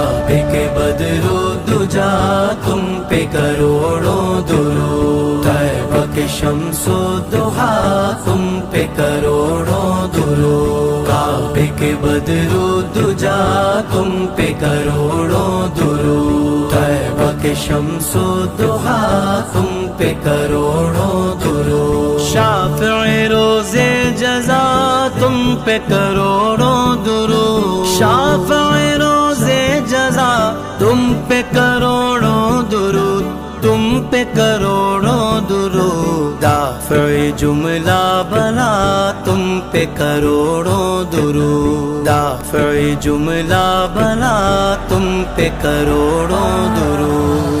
काबे के बदरो दुजा तुम पे करोड़ों दुरूद। तैबा के शम्सो दुहा तुम पे करोड़ों दुरूद। काबे के बदरो दुजा तुम पे करोड़ों दुरूद। तैबा के शम्सो दुहा तुम पे करोड़ों दुरूद। शाफ़िए रोज़े जज़ा तुम पे करोड़ों दुरूद। शाफ़िए रोज़े जज़ा तुम पे करोड़ों दुरूद। तुम पे करोड़ों दुरूद। दाफ़िए जुमला बला तुम पे करोड़ों दुरूद। दाफ़िए जुमला बला तुम पे करोड़ों दुरूद।